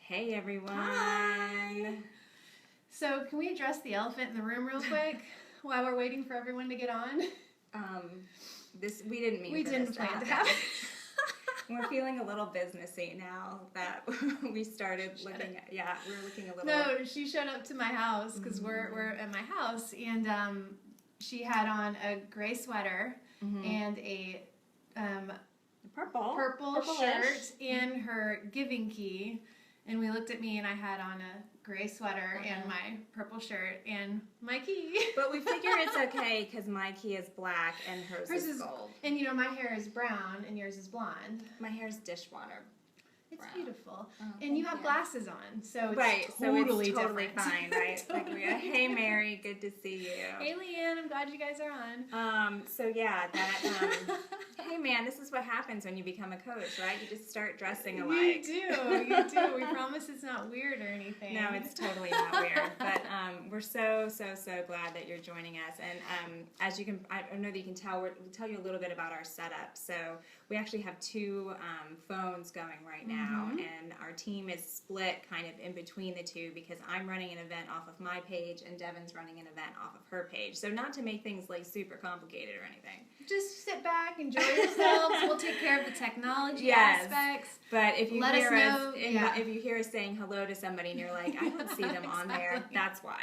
Hey everyone. Hi. So can we address the elephant in the room real quick while we're waiting for everyone to get on? We didn't mean We for didn't this plan to to happen. happen. We're feeling a little businessy now that we started looking at, we're looking a little. No, she showed up to my house because we're at my house, and she had on a gray sweater and a purple shirt and her giving key. And we looked at me, and I had on a gray sweater and my purple shirt and my key. But we figure it's okay because my key is black and hers is gold. And you know, my hair is brown and yours is blonde. My hair is dishwater. It's brown. Beautiful. And you have glasses on, so it's right, totally so it's totally different. fine, right? Like hey Mary, good to see you. Hey Leanne, I'm glad you guys are on. Hey man, this is what happens when you become a coach, right? You just start dressing alike. You do. We promise it's not weird or anything. No, it's totally not weird. But we're so glad that you're joining us. And as you can, I don't know that you can tell, we'll tell you a little bit about our setup. So we actually have two phones going right now, and our team is split kind of in between the two because I'm running an event off of my page and Devin's running an event off of her page. So not to make things like super complicated or anything. Just sit back, enjoy yourselves. We'll take care of the technology aspects. But if you Let hear us know, if you hear us saying hello to somebody and you're like, I don't see them on there, that's why.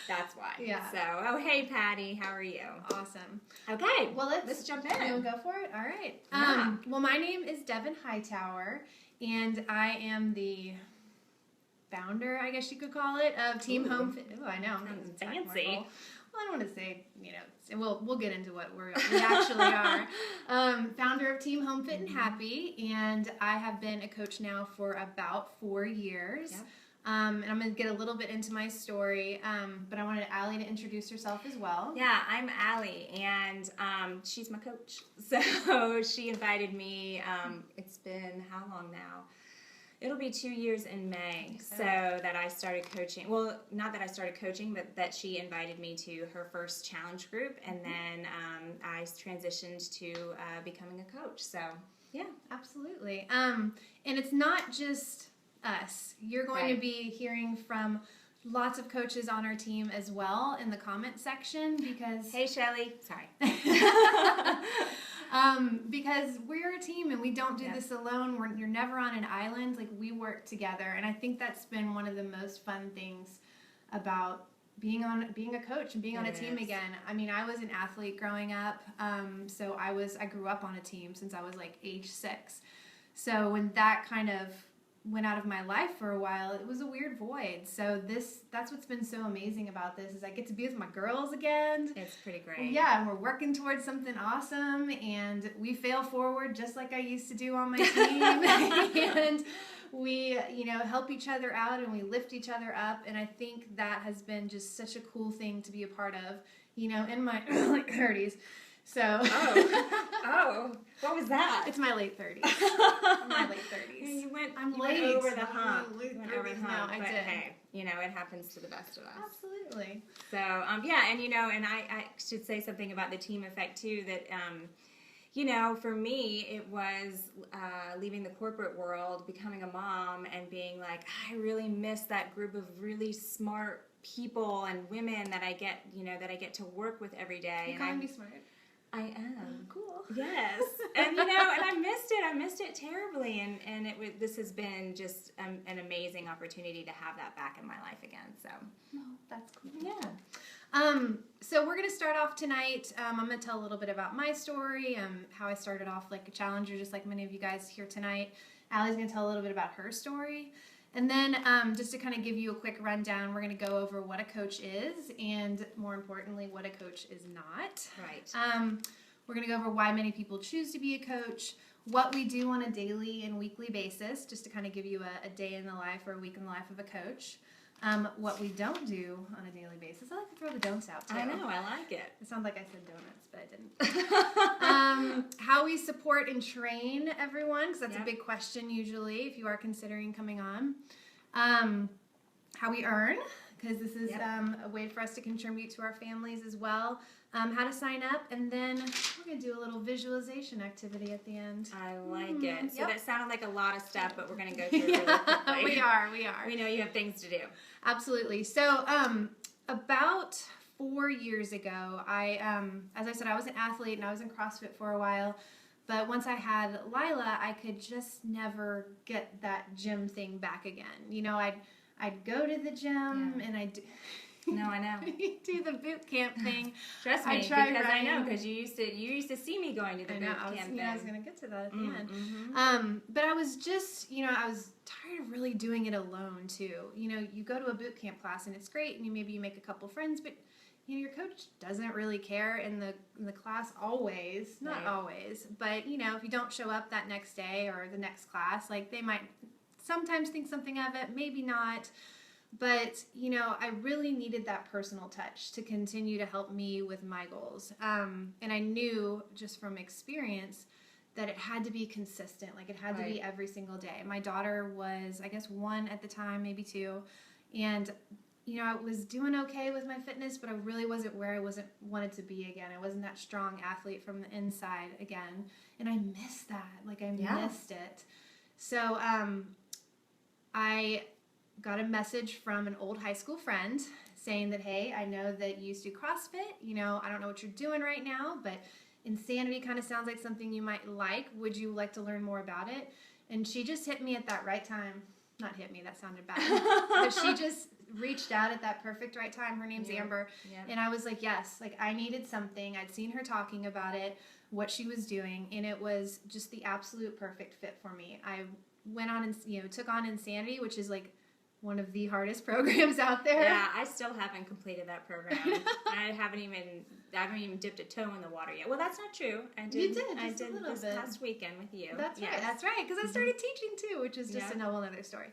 That's why. Yeah. So, hey Patty, how are you? Awesome. Okay. Well, let's jump in. We'll go for it. All right. Yeah. Well, my name is Devin Hightower, and I am the founder, I guess you could call it, of Team Home Fit. Oh, I know. Sounds fancy. Well, I don't want to say, we'll get into what we actually are. Founder of Team Home Fit and Happy, and I have been a coach now for about 4 years. Yep. And I'm going to get a little bit into my story, but I wanted Allie to introduce herself as well. Yeah, I'm Allie, and she's my coach. So she invited me. It's been how long now? It'll be 2 years in May, so that I started coaching. Well, not that I started coaching, but that she invited me to her first challenge group, and then I transitioned to becoming a coach. So, yeah. Absolutely. And it's not just us. You're going to be hearing from lots of coaches on our team as well in the comment section because... Hey, Shelly. Sorry. Because we're a team and we don't do this alone. You're never on an island. Like, we work together, and I think that's been one of the most fun things about being a coach and being on a team again. I mean, I was an athlete growing up, so I grew up on a team since I was like age 6. So when that kind of went out of my life for a while, it was a weird void. So that's what's been so amazing about this is I get to be with my girls again. It's pretty great. Yeah, and we're working towards something awesome, and we fail forward just like I used to do on my team. And we, help each other out and we lift each other up, and I think that has been just such a cool thing to be a part of, in my late 30s. So what was that? It's my late 30s. My late 30s. I'm late. Over the hump. Late you went over the 30s hump. now. I but did. Hey, it happens to the best of us. Absolutely. So, and I should say something about the team effect too. That, for me, it was leaving the corporate world, becoming a mom, and being like, I really miss that group of really smart people and women that I get to work with every day. You calling me smart? I am. Cool. Yes. And and I missed it. I missed it terribly. And this has been just an amazing opportunity to have that back in my life again. So. Oh, that's cool. Yeah. So we're going to start off tonight. I'm going to tell a little bit about my story, how I started off like a challenger, just like many of you guys here tonight. Allie's going to tell a little bit about her story. And then just to kind of give you a quick rundown, we're going to go over what a coach is and, more importantly, what a coach is not. Right. We're going to go over why many people choose to be a coach, what we do on a daily and weekly basis, just to kind of give you a day in the life or a week in the life of a coach. What we don't do on a daily basis. I like to throw the don'ts out, too. I know, I like it. It sounds like I said donuts, but I didn't. How we support and train everyone, because that's a big question usually if you are considering coming on. How we earn, because this is a way for us to contribute to our families as well. How to sign up, and then we're going to do a little visualization activity at the end. I like it. So that sounded like a lot of stuff, but we're going to go through it really quickly. We are. We know you have things to do. Absolutely. So, about 4 years ago, as I said, I was an athlete and I was in CrossFit for a while. But once I had Lila, I could just never get that gym thing back again. You know, I'd go to the gym and I'd No, I know. do the boot camp thing. Trust me, because I know, because you used to see me going to the boot camp thing. I was going to get to that at the end. But I was just, I was tired of really doing it alone too. You know, you go to a boot camp class and it's great, and maybe you make a couple friends, but your coach doesn't really care in the class always, not always, but if you don't show up that next day or the next class, like they might sometimes think something of it, maybe not. But, I really needed that personal touch to continue to help me with my goals. And I knew just from experience that it had to be consistent. Like it had to be every single day. My daughter was, I guess, 1 at the time, maybe 2. And, I was doing okay with my fitness, but I really wasn't where I wanted to be again. I wasn't that strong athlete from the inside again. And I missed that. Like I missed it. So I got a message from an old high school friend saying that, hey, I know that you used to do CrossFit. I don't know what you're doing right now, but Insanity kind of sounds like something you might like. Would you like to learn more about it? And she just hit me at that right time. Not hit me, that sounded bad. But she just reached out at that perfect right time. Her name's Amber. Yep. And I was like, yes, like I needed something. I'd seen her talking about it, what she was doing, and it was just the absolute perfect fit for me. I went on and, took on Insanity, which is like one of the hardest programs out there. Yeah, I still haven't completed that program. I haven't even dipped a toe in the water yet. Well, that's not true. I did this past weekend with you. That's right. Because I started teaching too, which is just a whole other story.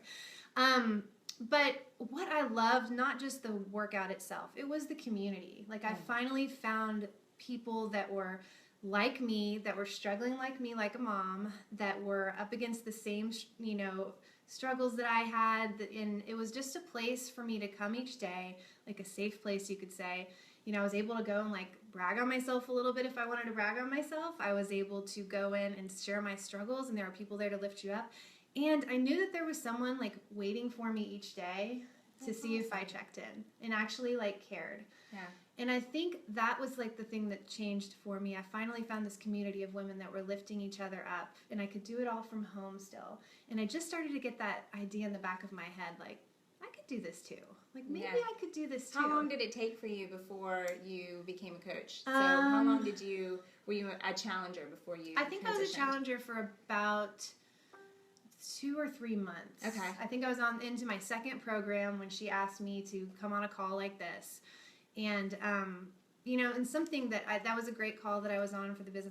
But what I loved, not just the workout itself, it was the community. Like I finally found people that were like me, that were struggling like me, like a mom, that were up against the same, struggles that I had, and it was just a place for me to come each day, like a safe place, you could say. I was able to go and like brag on myself a little bit if I wanted to brag on myself. I was able to go in and share my struggles, and there were people there to lift you up. And I knew that there was someone like waiting for me each day to see if I checked in and actually like cared. Yeah. And I think that was like the thing that changed for me. I finally found this community of women that were lifting each other up, and I could do it all from home still. And I just started to get that idea in the back of my head, like, I could do this too. Like, maybe I could do this too. How long did it take for you before you became a coach? So how long were you a challenger before you I think transitioned? I was a challenger for about 2 or 3 months. Okay. I think I was into my second program when she asked me to come on a call like this. And, and something that was a great call that I was on for the business